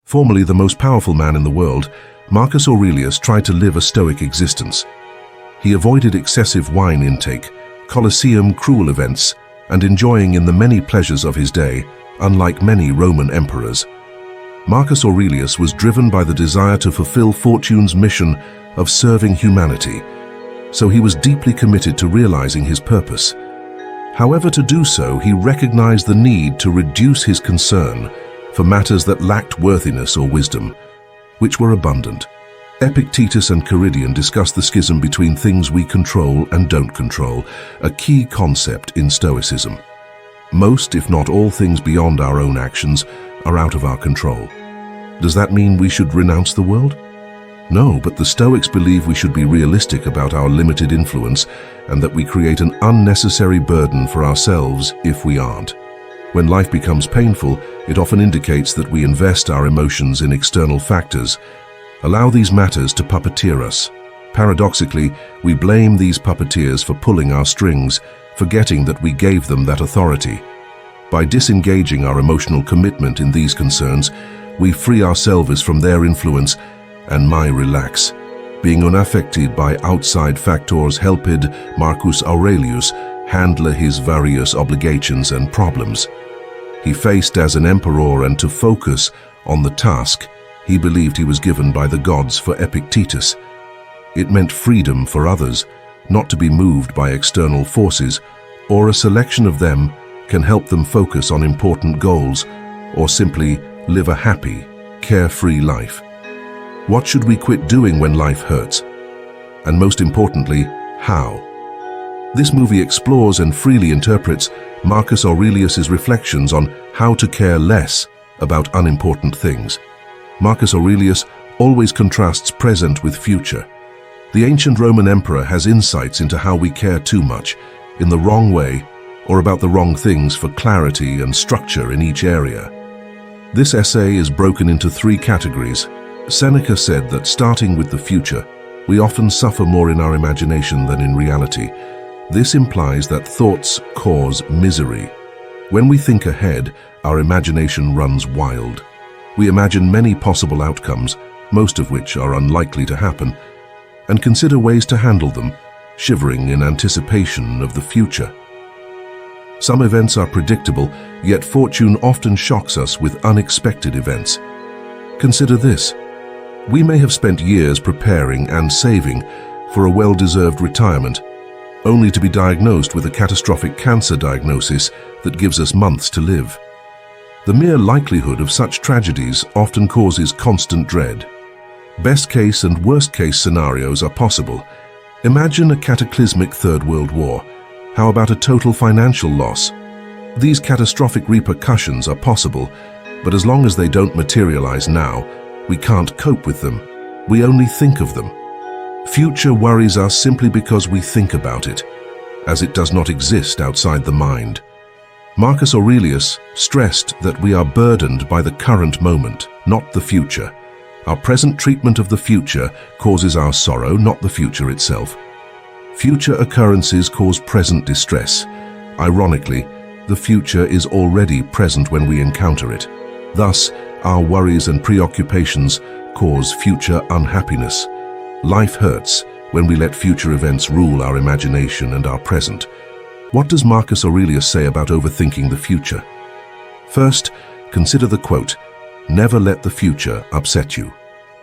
Formerly the most powerful man in the world, Marcus Aurelius tried to live a Stoic existence. He avoided excessive wine intake, Colosseum cruel events, and enjoying in the many pleasures of his day, unlike many Roman emperors. Marcus Aurelius was driven by the desire to fulfill Fortune's mission of serving humanity, so he was deeply committed to realizing his purpose. However, to do so, he recognized the need to reduce his concern for matters that lacked worthiness or wisdom, which were abundant. Epictetus and Caridian discuss the schism between things we control and don't control, a key concept in Stoicism. Most, if not all, things beyond our own actions are out of our control. Does that mean we should renounce the world? No, but the Stoics believe we should be realistic about our limited influence and that we create an unnecessary burden for ourselves if we aren't. When life becomes painful, it often indicates that we invest our emotions in external factors. Allow these matters to puppeteer us. Paradoxically, we blame these puppeteers for pulling our strings, forgetting that we gave them that authority. By disengaging our emotional commitment in these concerns, we free ourselves from their influence and relax. Being unaffected by outside factors helped Marcus Aurelius handle his various obligations and problems. He faced as an emperor and to focus on the task he believed he was given by the gods. For Epictetus, it meant freedom for others, not to be moved by external forces, or a selection of them can help them focus on important goals or simply live a happy, carefree life. What should we quit doing when life hurts? And most importantly, how? This movie explores and freely interprets Marcus Aurelius's reflections on how to care less about unimportant things. Marcus Aurelius always contrasts present with future. The ancient Roman emperor has insights into how we care too much, in the wrong way, or about the wrong things for clarity and structure in each area. This essay is broken into 3 categories. Seneca said that starting with the future, we often suffer more in our imagination than in reality. This implies that thoughts cause misery. When we think ahead, our imagination runs wild. We imagine many possible outcomes, most of which are unlikely to happen, and consider ways to handle them, shivering in anticipation of the future. Some events are predictable, yet fortune often shocks us with unexpected events. Consider this. We may have spent years preparing and saving for a well-deserved retirement, only to be diagnosed with a catastrophic cancer diagnosis that gives us months to live. The mere likelihood of such tragedies often causes constant dread. Best case and worst case scenarios are possible. Imagine a cataclysmic Third World War. How about a total financial loss? These catastrophic repercussions are possible, but as long as they don't materialize now, we can't cope with them. We only think of them. Future worries us simply because we think about it, as it does not exist outside the mind. Marcus Aurelius stressed that we are burdened by the current moment, not the future. Our present treatment of the future causes our sorrow, not the future itself. Future occurrences cause present distress. Ironically, the future is already present when we encounter it. Thus, our worries and preoccupations cause future unhappiness. Life hurts when we let future events rule our imagination and our present. What does Marcus Aurelius say about overthinking the future? First, consider the quote, "Never let the future upset you.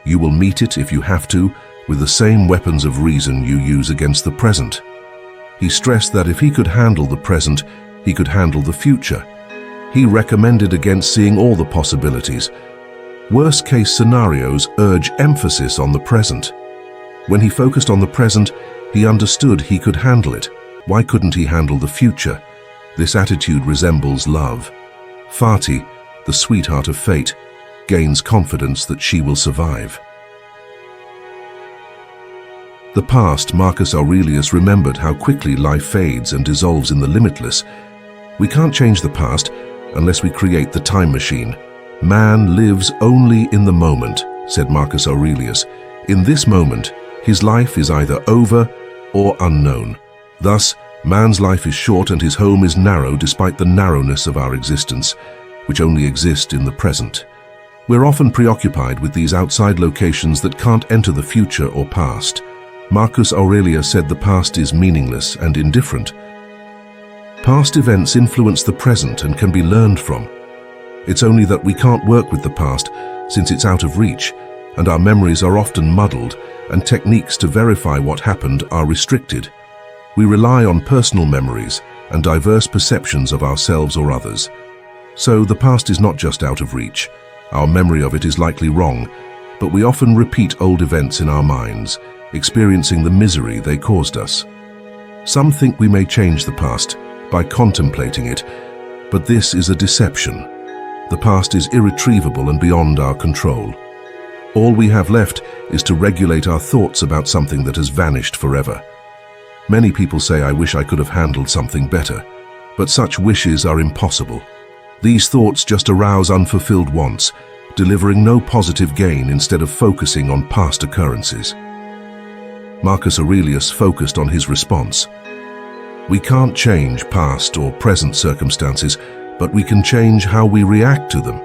You will meet it, if you have to, with the same weapons of reason you use against the present." He stressed that if he could handle the present, he could handle the future. He recommended against seeing all the possibilities. Worst-case scenarios urge emphasis on the present. When he focused on the present, he understood he could handle it. Why couldn't he handle the future? This attitude resembles love. Fati, the sweetheart of fate, gains confidence that she will survive. The past, Marcus Aurelius remembered how quickly life fades and dissolves in the limitless. We can't change the past unless we create the time machine. Man lives only in the moment, said Marcus Aurelius. In this moment, his life is either over or unknown. Thus, man's life is short and his home is narrow despite the narrowness of our existence, which only exists in the present. We're often preoccupied with these outside locations that can't enter the future or past. Marcus Aurelius said the past is meaningless and indifferent. Past events influence the present and can be learned from. It's only that we can't work with the past since it's out of reach, and our memories are often muddled, and techniques to verify what happened are restricted. We rely on personal memories and diverse perceptions of ourselves or others. So the past is not just out of reach. Our memory of it is likely wrong, but we often repeat old events in our minds, experiencing the misery they caused us. Some think we may change the past by contemplating it, but this is a deception. The past is irretrievable and beyond our control. All we have left is to regulate our thoughts about something that has vanished forever. Many people say, "I wish I could have handled something better," but such wishes are impossible. These thoughts just arouse unfulfilled wants, delivering no positive gain instead of focusing on past occurrences. Marcus Aurelius focused on his response. We can't change past or present circumstances, but we can change how we react to them.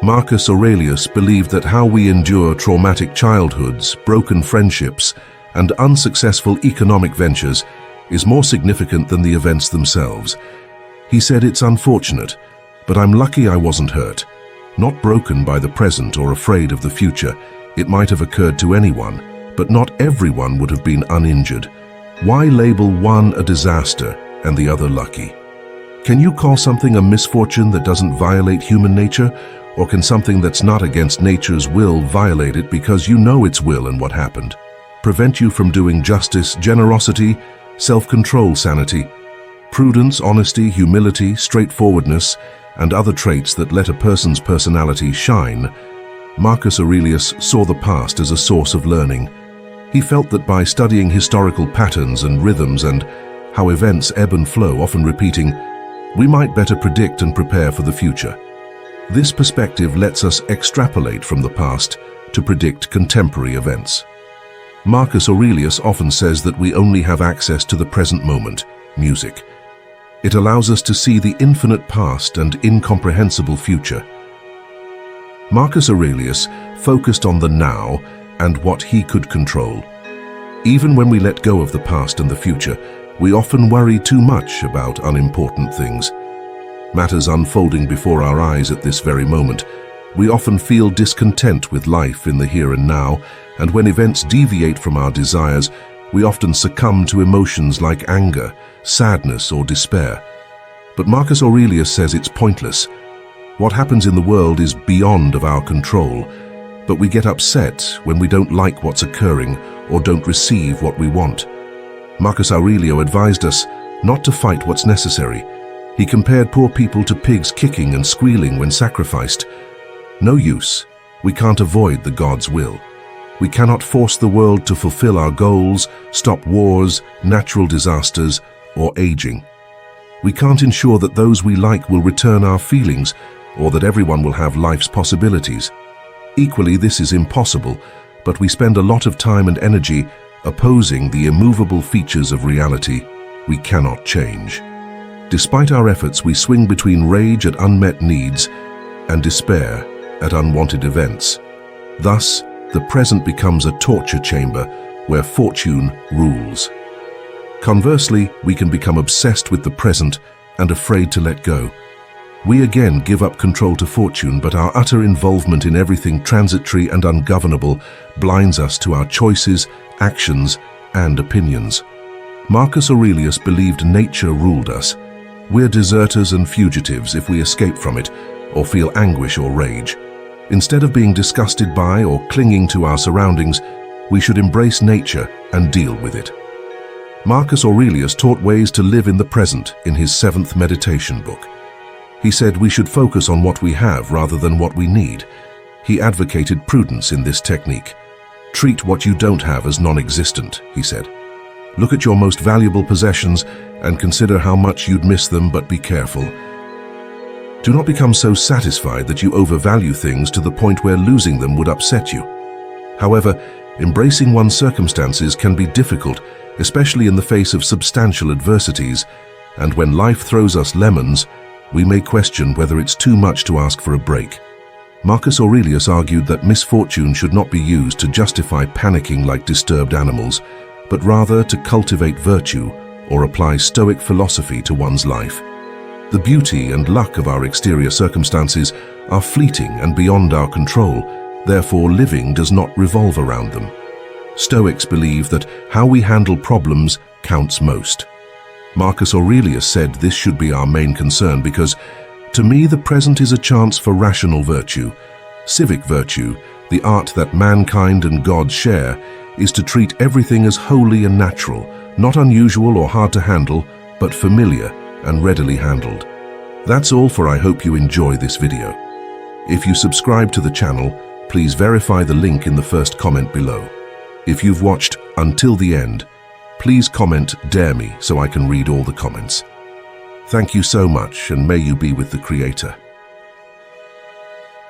Marcus Aurelius believed that how we endure traumatic childhoods, broken friendships, and unsuccessful economic ventures is more significant than the events themselves. He said, "It's unfortunate, but I'm lucky I wasn't hurt. Not broken by the present or afraid of the future. It might have occurred to anyone, but not everyone would have been uninjured. Why label one a disaster and the other lucky? Can you call something a misfortune that doesn't violate human nature? Or can something that's not against nature's will violate it because you know its will and what happened? Prevent you from doing justice, generosity, self-control, sanity, prudence, honesty, humility, straightforwardness, and other traits that let a person's personality shine." Marcus Aurelius saw the past as a source of learning. He felt that by studying historical patterns and rhythms and how events ebb and flow, often repeating, we might better predict and prepare for the future. This perspective lets us extrapolate from the past to predict contemporary events. Marcus Aurelius often says that we only have access to the present moment, music. It allows us to see the infinite past and incomprehensible future. Marcus Aurelius focused on the now and what he could control. Even when we let go of the past and the future, we often worry too much about unimportant things. Matters unfolding before our eyes at this very moment, we often feel discontent with life in the here and now, and when events deviate from our desires, we often succumb to emotions like anger, sadness, or despair. But Marcus Aurelius says it's pointless. What happens in the world is beyond of our control, but we get upset when we don't like what's occurring or don't receive what we want. Marcus Aurelius advised us not to fight what's necessary. He compared poor people to pigs kicking and squealing when sacrificed. No use. We can't avoid the God's will. We cannot force the world to fulfill our goals, stop wars, natural disasters, or aging. We can't ensure that those we like will return our feelings or that everyone will have life's possibilities. Equally, this is impossible, but we spend a lot of time and energy opposing the immovable features of reality we cannot change. Despite our efforts, we swing between rage at unmet needs and despair at unwanted events. Thus, the present becomes a torture chamber where fortune rules. Conversely, we can become obsessed with the present and afraid to let go. We again give up control to fortune, but our utter involvement in everything transitory and ungovernable blinds us to our choices, actions, and opinions. Marcus Aurelius believed nature ruled us. We're deserters and fugitives if we escape from it or feel anguish or rage. Instead of being disgusted by or clinging to our surroundings, we should embrace nature and deal with it. Marcus Aurelius taught ways to live in the present in his 7th meditation book. He said we should focus on what we have rather than what we need. He advocated prudence in this technique. Treat what you don't have as non-existent, he said. Look at your most valuable possessions and consider how much you'd miss them, but be careful. Do not become so satisfied that you overvalue things to the point where losing them would upset you. However, embracing one's circumstances can be difficult, especially in the face of substantial adversities, and when life throws us lemons, we may question whether it's too much to ask for a break. Marcus Aurelius argued that misfortune should not be used to justify panicking like disturbed animals, but rather to cultivate virtue or apply Stoic philosophy to one's life. The beauty and luck of our exterior circumstances are fleeting and beyond our control, therefore living does not revolve around them. Stoics believe that how we handle problems counts most. Marcus Aurelius said this should be our main concern because, to me, the present is a chance for rational virtue. Civic virtue, the art that mankind and God share, is to treat everything as holy and natural, not unusual or hard to handle, but familiar and readily handled. That's all for I hope you enjoy this video. If you subscribe to the channel, please verify the link in the first comment below. If you've watched until the end, please comment "Dare me" so I can read all the comments. Thank you so much, and may you be with the Creator.